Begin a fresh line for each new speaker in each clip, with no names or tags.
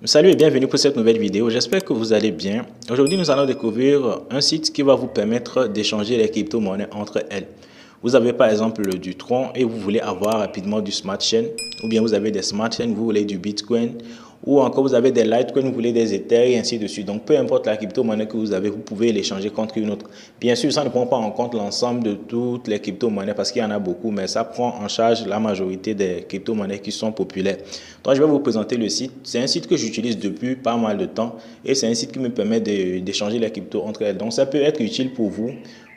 Salut et bienvenue pour cette nouvelle vidéo, j'espère que vous allez bien. Aujourd'hui nous allons découvrir un site qui va vous permettre d'échanger les crypto-monnaies entre elles. Vous avez par exemple du Tron et vous voulez avoir rapidement du Smart Chain, ou bien vous avez des Smart Chain, vous voulez du Bitcoin, ou encore vous avez des Litecoin, vous voulez des Ether et ainsi de suite. Donc peu importe la crypto-monnaie que vous avez, vous pouvez l'échanger contre une autre. Bien sûr, ça ne prend pas en compte l'ensemble de toutes les crypto-monnaies parce qu'il y en a beaucoup, mais ça prend en charge la majorité des crypto-monnaies qui sont populaires. Donc je vais vous présenter le site. C'est un site que j'utilise depuis pas mal de temps et c'est un site qui me permet d'échanger les cryptos entre elles. Donc ça peut être utile pour vous,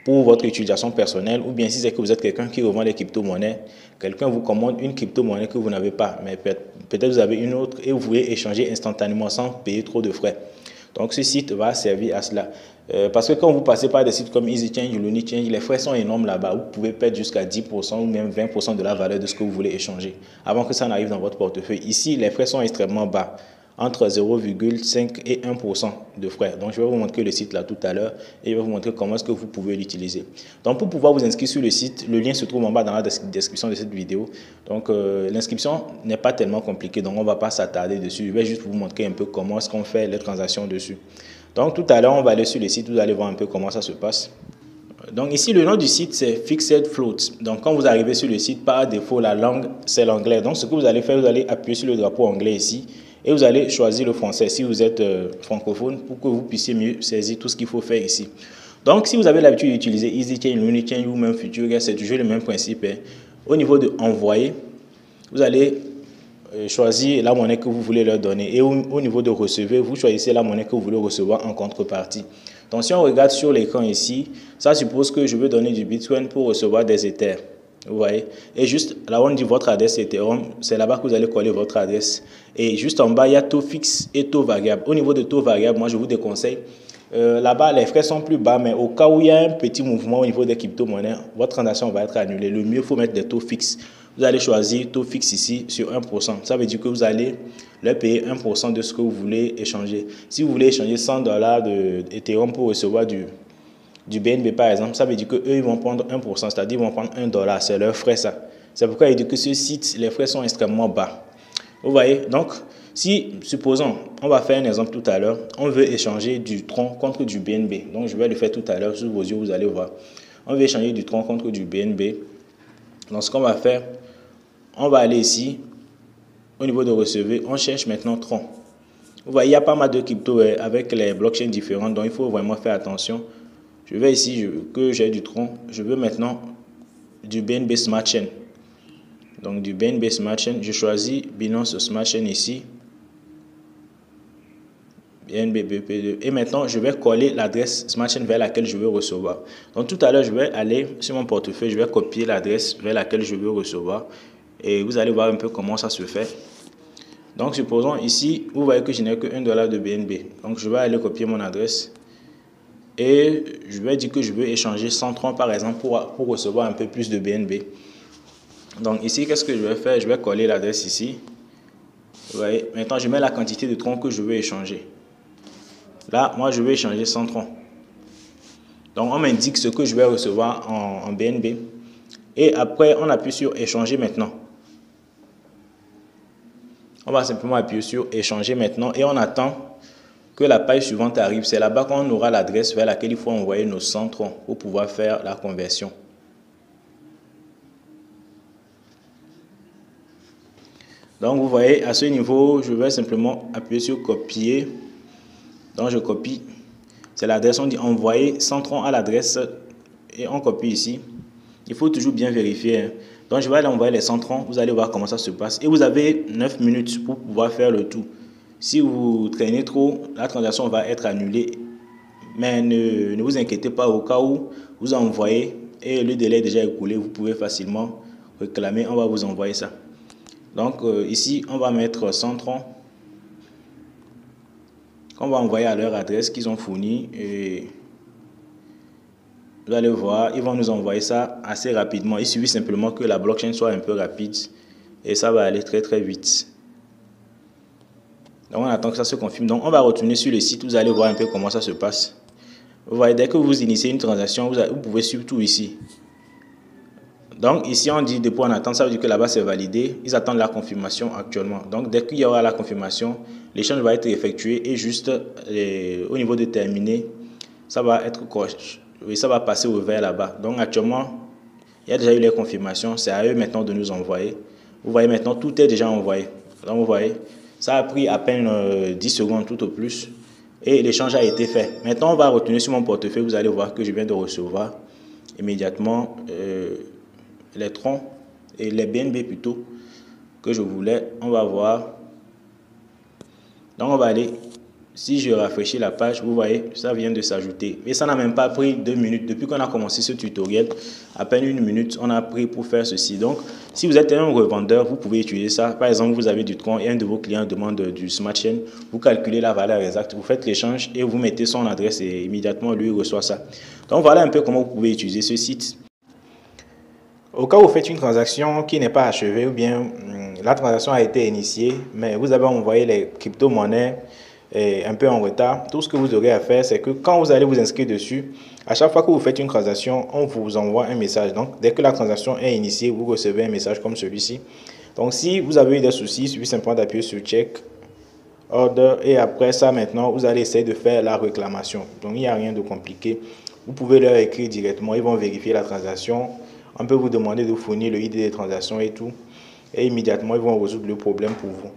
pour votre utilisation personnelle, ou bien si c'est que vous êtes quelqu'un qui revend les crypto-monnaies, quelqu'un vous commande une crypto-monnaie que vous n'avez pas, mais peut-être vous avez une autre et vous voulez échanger instantanément sans payer trop de frais. Donc ce site va servir à cela. Parce que quand vous passez par des sites comme EasyChange ou LuniChange, les frais sont énormes là-bas. Vous pouvez perdre jusqu'à 10% ou même 20% de la valeur de ce que vous voulez échanger avant que ça n'arrive dans votre portefeuille. Ici, les frais sont extrêmement bas, entre 0,5 et 1% de frais. Donc, je vais vous montrer le site là tout à l'heure et je vais vous montrer comment est-ce que vous pouvez l'utiliser. Donc, pour pouvoir vous inscrire sur le site, le lien se trouve en bas dans la description de cette vidéo. Donc, l'inscription n'est pas tellement compliquée, donc on ne va pas s'attarder dessus. Je vais juste vous montrer un peu comment est-ce qu'on fait les transactions dessus. Donc, tout à l'heure, on va aller sur le site, vous allez voir un peu comment ça se passe. Donc ici, le nom du site, c'est Fixed Float. Donc quand vous arrivez sur le site, par défaut, la langue, c'est l'anglais. Donc ce que vous allez faire, vous allez appuyer sur le drapeau anglais ici et vous allez choisir le français si vous êtes francophone pour que vous puissiez mieux saisir tout ce qu'il faut faire ici. Donc si vous avez l'habitude d'utiliser EasyChain, LuniChain ou même Future, c'est toujours le même principe. Au niveau de envoyer, vous allez choisir la monnaie que vous voulez leur donner. Et au niveau de recevoir, vous choisissez la monnaie que vous voulez recevoir en contrepartie. Donc si on regarde sur l'écran ici, ça suppose que je veux donner du Bitcoin pour recevoir des Ethers. Vous voyez? Et juste là où on dit votre adresse Ethereum, c'est là-bas que vous allez coller votre adresse. Et juste en bas, il y a taux fixe et taux variable. Au niveau de taux variable, moi je vous déconseille. Là-bas, les frais sont plus bas, mais au cas où il y a un petit mouvement au niveau des crypto-monnaies, votre transaction va être annulée. Le mieux, il faut mettre des taux fixes. Vous allez choisir taux fixe ici sur 1%. Ça veut dire que vous allez leur payer 1% de ce que vous voulez échanger. Si vous voulez échanger $100 d'Ethereum pour recevoir du BNB par exemple, ça veut dire qu'eux, ils vont prendre 1%, c'est-à-dire ils vont prendre $1. C'est leur frais ça. C'est pourquoi il dit que ce site, les frais sont extrêmement bas. Vous voyez? Donc, si, supposons, on va faire un exemple tout à l'heure, on veut échanger du Tron contre du BNB. Donc, je vais le faire tout à l'heure, sous vos yeux, vous allez voir. On veut échanger du Tron contre du BNB. Donc, ce qu'on va faire, on va aller ici, au niveau de recevoir, on cherche maintenant Tron. Vous voyez, il y a pas mal de crypto avec les blockchains différentes, donc il faut vraiment faire attention. Je vais ici, que j'ai du Tron, je veux maintenant du BNB Smart Chain. Donc du BNB Smart Chain, je choisis Binance Smart Chain ici. BNB BP2. Et maintenant, je vais coller l'adresse Smart Chain vers laquelle je veux recevoir. Donc tout à l'heure, je vais aller sur mon portefeuille, je vais copier l'adresse vers laquelle je veux recevoir. Et vous allez voir un peu comment ça se fait. Donc supposons ici, vous voyez que je n'ai que $1 de BNB. Donc je vais aller copier mon adresse. Et je vais dire que je veux échanger 100 troncs par exemple pour recevoir un peu plus de BNB. Donc ici, qu'est-ce que je vais faire? Je vais coller l'adresse ici. Vous voyez, maintenant je mets la quantité de troncs que je veux échanger. Là, moi je veux échanger 100 troncs. Donc on m'indique ce que je vais recevoir en BNB. Et après, on appuie sur échanger maintenant. On va simplement appuyer sur échanger maintenant et on attend que la page suivante arrive. C'est là-bas qu'on aura l'adresse vers laquelle il faut envoyer nos 100 troncs pour pouvoir faire la conversion. Donc vous voyez, à ce niveau, je vais simplement appuyer sur copier. Donc je copie. C'est l'adresse, on dit envoyer 100 troncs à l'adresse et on copie ici. Il faut toujours bien vérifier. Donc je vais aller envoyer les 100 troncs, vous allez voir comment ça se passe. Et vous avez 9 minutes pour pouvoir faire le tout. Si vous traînez trop, la transaction va être annulée. Mais ne vous inquiétez pas, au cas où vous envoyez et le délai est déjà écoulé, vous pouvez facilement réclamer, on va vous envoyer ça. Donc ici, on va mettre 100 troncs qu'on va envoyer à leur adresse qu'ils ont fournie. Et vous allez voir, ils vont nous envoyer ça assez rapidement. Il suffit simplement que la blockchain soit un peu rapide et ça va aller très très vite. Donc on attend que ça se confirme. Donc on va retourner sur le site, vous allez voir un peu comment ça se passe. Vous voyez, dès que vous initiez une transaction, vous pouvez suivre tout ici. Donc ici on dit dépôt en attente, ça veut dire que là-bas c'est validé. Ils attendent la confirmation actuellement. Donc dès qu'il y aura la confirmation, l'échange va être effectué et juste au niveau de terminer, ça va être correct. Oui, ça va passer au vert là-bas. Donc actuellement, il y a déjà eu les confirmations. C'est à eux maintenant de nous envoyer. Vous voyez maintenant, tout est déjà envoyé. Donc vous voyez, ça a pris à peine 10 secondes tout au plus. Et l'échange a été fait. Maintenant, on va retourner sur mon portefeuille. Vous allez voir que je viens de recevoir immédiatement les troncs et les BNB plutôt que je voulais. On va voir. Donc on va aller. Si je rafraîchis la page, vous voyez, ça vient de s'ajouter. Et ça n'a même pas pris 2 minutes. Depuis qu'on a commencé ce tutoriel, à peine 1 minute, on a pris pour faire ceci. Donc, si vous êtes un revendeur, vous pouvez utiliser ça. Par exemple, vous avez du tronc et un de vos clients demande du Smart Chain. Vous calculez la valeur exacte, vous faites l'échange et vous mettez son adresse et immédiatement, lui reçoit ça. Donc, voilà un peu comment vous pouvez utiliser ce site. Au cas où vous faites une transaction qui n'est pas achevée ou bien la transaction a été initiée, mais vous avez envoyé les crypto-monnaies un peu en retard, tout ce que vous aurez à faire, c'est que quand vous allez vous inscrire dessus, à chaque fois que vous faites une transaction, on vous envoie un message. Donc, dès que la transaction est initiée, vous recevez un message comme celui-ci. Donc, si vous avez eu des soucis, il suffit simplement d'appuyer sur Check, Order, et après ça, maintenant, vous allez essayer de faire la réclamation. Donc, il n'y a rien de compliqué. Vous pouvez leur écrire directement, ils vont vérifier la transaction. On peut vous demander de fournir le ID des transactions et tout. Et immédiatement, ils vont résoudre le problème pour vous.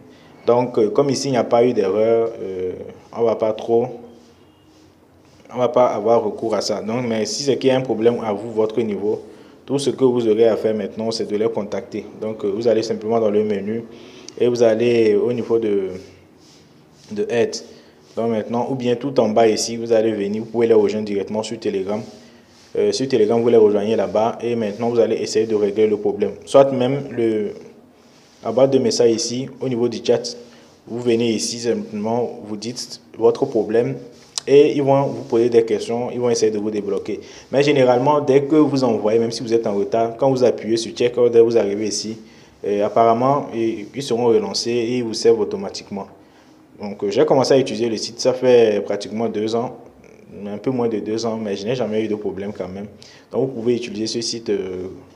Donc, comme ici, il n'y a pas eu d'erreur, on va pas avoir recours à ça. Donc, mais si c'est qu'il y a un problème à vous, votre niveau, tout ce que vous aurez à faire maintenant, c'est de les contacter. Donc, vous allez simplement dans le menu et vous allez au niveau de aide. Donc, maintenant, ou bien tout en bas ici, vous allez venir, vous pouvez les rejoindre directement sur Telegram. Sur Telegram, vous les rejoignez là-bas et maintenant, vous allez essayer de régler le problème. Soit même à bas de message ici, au niveau du chat, vous venez ici simplement, vous dites votre problème et ils vont vous poser des questions, ils vont essayer de vous débloquer. Mais généralement, dès que vous envoyez, même si vous êtes en retard, quand vous appuyez sur Check Order, vous arrivez ici, apparemment, ils seront relancés et ils vous servent automatiquement. Donc, j'ai commencé à utiliser le site, ça fait pratiquement 2 ans, un peu moins de 2 ans, mais je n'ai jamais eu de problème quand même. Donc, vous pouvez utiliser ce site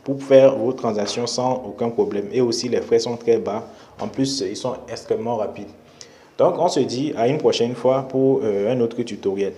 pour faire vos transactions sans aucun problème. Et aussi, les frais sont très bas. En plus, ils sont extrêmement rapides. Donc, on se dit à une prochaine fois pour un autre tutoriel.